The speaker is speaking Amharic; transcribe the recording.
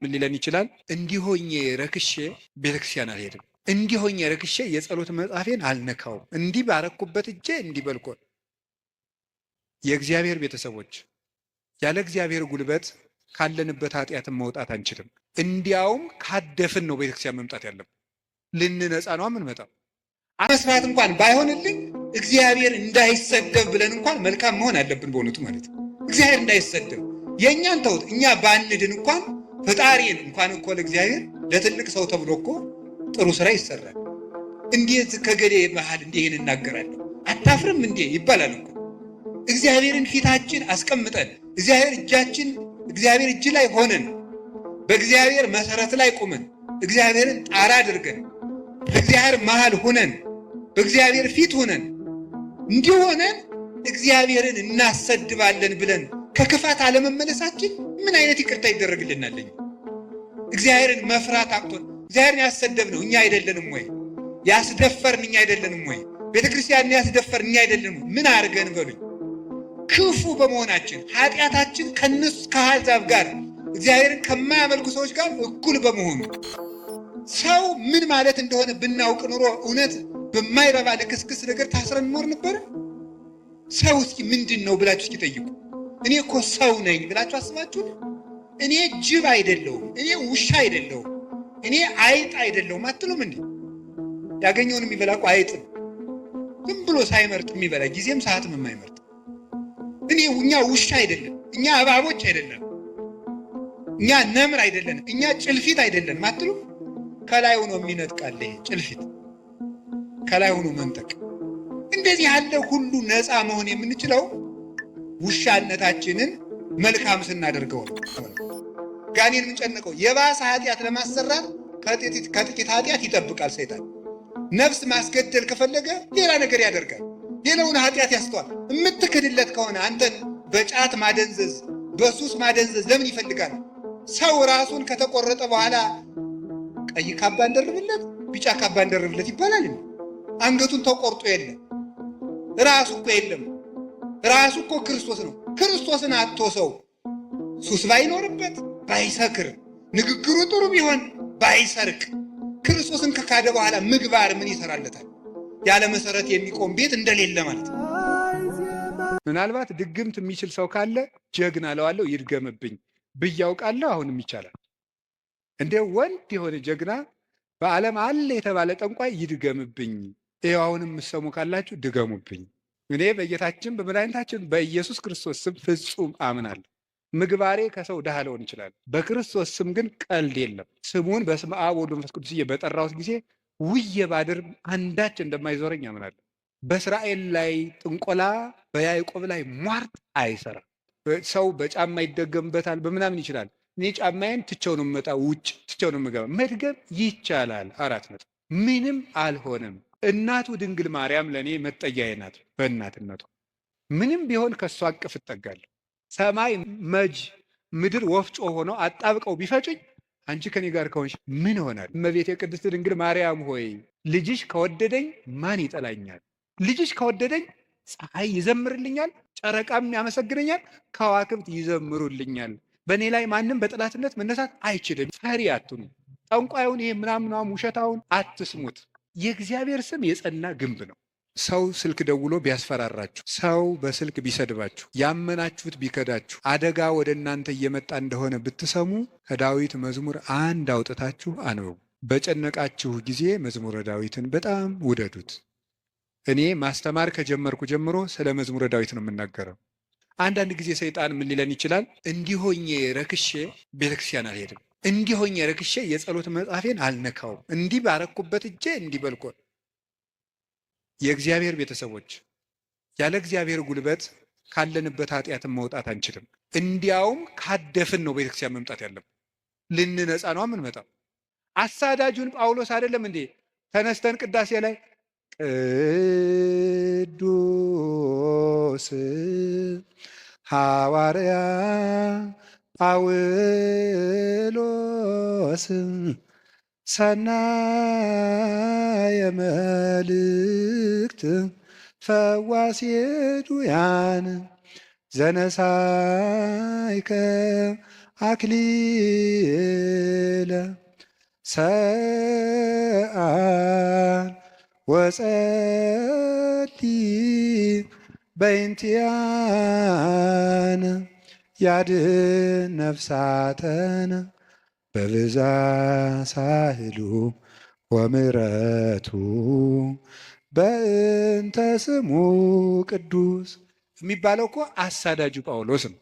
ምን ሊለን ይችላል? እንዲሆኜ ረክሼ ቤተክርስቲያን አልሄድም፣ እንዲሆኜ ረክሼ የጸሎት መጽሐፌን አልነካውም፣ እንዲህ ባረኩበት እጄ እንዲህ በልኮ። የእግዚአብሔር ቤተሰቦች ያለ እግዚአብሔር ጉልበት ካለንበት ኃጢአትን መውጣት አንችልም። እንዲያውም ካደፍን ነው ቤተክርስቲያን መምጣት ያለብን። ልንነጻ ነው የምንመጣው። መስራት እንኳን ባይሆንልኝ እግዚአብሔር እንዳይሰደብ ብለን እንኳን መልካም መሆን አለብን። በእውነቱ ማለት እግዚአብሔር እንዳይሰደብ የእኛን ተውት፣ እኛ ባንድን እንኳን ፈጣሪን እንኳን እኮ ለእግዚአብሔር ለትልቅ ሰው ተብሎ እኮ ጥሩ ስራ ይሰራል። እንዴት ከገሌ መሃል እንዲህ ይህን እናገራለሁ አታፍርም እንዴ ይባላል እኮ። እግዚአብሔርን ፊታችን አስቀምጠን እግዚአብሔር እጅ ላይ ሆነን በእግዚአብሔር መሰረት ላይ ቁመን እግዚአብሔርን ጣራ አድርገን በእግዚአብሔር መሃል ሆነን በእግዚአብሔር ፊት ሆነን እንዲሆነን እግዚአብሔርን እናሰድባለን ብለን ከክፋት አለመመለሳችን ምን አይነት ይቅርታ ይደረግልናል? እግዚአብሔርን መፍራት አቅቶን እግዚአብሔርን ያሰደብነው እኛ አይደለንም ወይ? ያስደፈርን እኛ አይደለንም ወይ? ቤተክርስቲያንን ያስደፈርን እኛ አይደለንም? ምን አድርገን በሉኝ? ክፉ በመሆናችን ኃጢአታችን ከአሕዛብ ጋር እግዚአብሔርን ከማያመልኩ ሰዎች ጋር እኩል በመሆኑ ሰው ምን ማለት እንደሆነ ብናውቅ ኑሮ እውነት በማይረባ ለክስክስ ነገር ታስረን እንኖር ነበረ? ሰው እስኪ ምንድን ነው ብላችሁ እስኪ ጠይቁ። እኔ እኮ ሰው ነኝ ብላችሁ አስባችሁ? እኔ ጅብ አይደለሁም፣ እኔ ውሻ አይደለሁም፣ እኔ አይጥ አይደለሁም አትሉም እንዴ? ያገኘውን የሚበላ እኮ አይጥ ዝም ብሎ ሳይመርጥ የሚበላ ጊዜም ሰዓትም የማይመርጥ እኛ ውሻ አይደለም፣ እኛ እባቦች አይደለም፣ እኛ ነምር አይደለንም፣ እኛ ጭልፊት አይደለንም አትሉ? ከላይ ሆኖ የሚነጥቃል ይሄ ጭልፊት፣ ከላይ ሆኖ መንጠቅ። እንደዚህ ያለ ሁሉ ነፃ መሆን የምንችለው ውሻነታችንን መልካም ስናደርገው ነው። ጋኔን የምንጨነቀው የባሰ ኃጢአት ለማሰራት ከጥቂት ኃጢአት ይጠብቃል ሰይጣን። ነፍስ ማስገደል ከፈለገ ሌላ ነገር ያደርጋል፣ ሌላውን ኃጢአት ያስተዋል። የምትክድለት ከሆነ አንተን በጫት ማደንዘዝ በሱስ ማደንዘዝ ለምን ይፈልጋል? ሰው ራሱን ከተቆረጠ በኋላ ቀይ ካባ እንደርብለት ቢጫ ካባ እንደርብለት ይባላል። አንገቱን ተቆርጦ የለም ራሱ እኮ የለም። ራሱ እኮ ክርስቶስ ነው። ክርስቶስን አጥቶ ሰው ሱስ ባይኖርበት ባይሰክር ንግግሩ ጥሩ ቢሆን ባይሰርቅ ክርስቶስን ከካደ በኋላ ምግባር ምን ይሰራለታል? ያለ መሰረት የሚቆም ቤት እንደሌለ ማለት ነው። ምናልባት ድግምት የሚችል ሰው ካለ ጀግና ለዋለው ይድገምብኝ ብያውቃለሁ። አሁንም ይቻላል። እንደ ወንድ የሆነ ጀግና በዓለም አለ የተባለ ጠንቋይ ይድገምብኝ። ይኸው አሁንም የምትሰሙ ካላችሁ ድገሙብኝ። እኔ በጌታችን በመድኃኒታችን በኢየሱስ ክርስቶስ ስም ፍጹም አምናለሁ። ምግባሬ ከሰው ድሃ ልሆን ይችላል። በክርስቶስ ስም ግን ቀልድ የለም። ስሙን በስመ አብ ወወልድ ወመንፈስ ቅዱስ በጠራሁት ጊዜ ውዬ ባድር አንዳች እንደማይዞረኝ አምናለሁ። በእስራኤል ላይ ጥንቆላ፣ በያዕቆብ ላይ ሟርት አይሰራም። ሰው በጫማ ይደገምበታል፣ በምናምን ይችላል። እኔ ጫማዬን ትቼው ነው የምመጣ፣ ውጭ ትቼው ነው የምገባ። መድገም ይቻላል። 4 ነጥብ። ምንም አልሆነም። እናቱ ድንግል ማርያም ለእኔ መጠጊያዬ ናት። በእናትነቷ ምንም ቢሆን ከእሷ አቅፍ እጠጋለሁ። ሰማይ መጅ ምድር ወፍጮ ሆነው አጣብቀው ቢፈጩኝ አንቺ ከኔ ጋር ከሆንሽ ምን ይሆናል? እመቤቴ ቅድስት ድንግል ማርያም ሆይ ልጅሽ ከወደደኝ ማን ይጠላኛል? ልጅሽ ከወደደኝ ፀሐይ ይዘምርልኛል፣ ጨረቃም ያመሰግነኛል፣ ከዋክብት ይዘምሩልኛል። በእኔ ላይ ማንም በጠላትነት መነሳት አይችልም። ፈሪ አትኑ። ጠንቋዩን ይሄ ምናምናም ውሸታውን አትስሙት። የእግዚአብሔር ስም የጸና ግንብ ነው። ሰው ስልክ ደውሎ ቢያስፈራራችሁ፣ ሰው በስልክ ቢሰድባችሁ፣ ያመናችሁት ቢከዳችሁ፣ አደጋ ወደ እናንተ እየመጣ እንደሆነ ብትሰሙ ከዳዊት መዝሙር 1 አውጥታችሁ አንብቡ። በጨነቃችሁ ጊዜ መዝሙረ ዳዊትን በጣም ውደዱት። እኔ ማስተማር ከጀመርኩ ጀምሮ ስለ መዝሙረ ዳዊት ነው የምናገረው። አንዳንድ ጊዜ ሰይጣን ምን ሊለን ይችላል? እንዲሆኜ ረክሼ ቤተክርስቲያን አልሄድም፣ እንዲሆኜ ረክሼ የጸሎት መጽሐፌን አልነካውም፣ እንዲህ ባረኩበት እጄ እንዲህ በልኮ። የእግዚአብሔር ቤተሰቦች ያለ እግዚአብሔር ጉልበት ካለንበት ኃጢአትን መውጣት አንችልም። እንዲያውም ካደፍን ነው ቤተክርስቲያን መምጣት ያለብን። ልንነጻ ነው የምንመጣው። አሳዳጁን ጳውሎስ አይደለም እንዴ ተነስተን ቅዳሴ ላይ ቅዱስ ሐዋርያ ጳውሎስ ሰናየ መልእክት ፈዋሴ ዱያን ዘነሳይከ አክሊለ ሰአል ወጸሊ በእንቲአነ ያድኅን ነፍሳተነ በብዛ ሳህሉ ወምሕረቱ በእንተ ስሙ ቅዱስ የሚባለው እኮ አሳዳጁ ጳውሎስ ነው።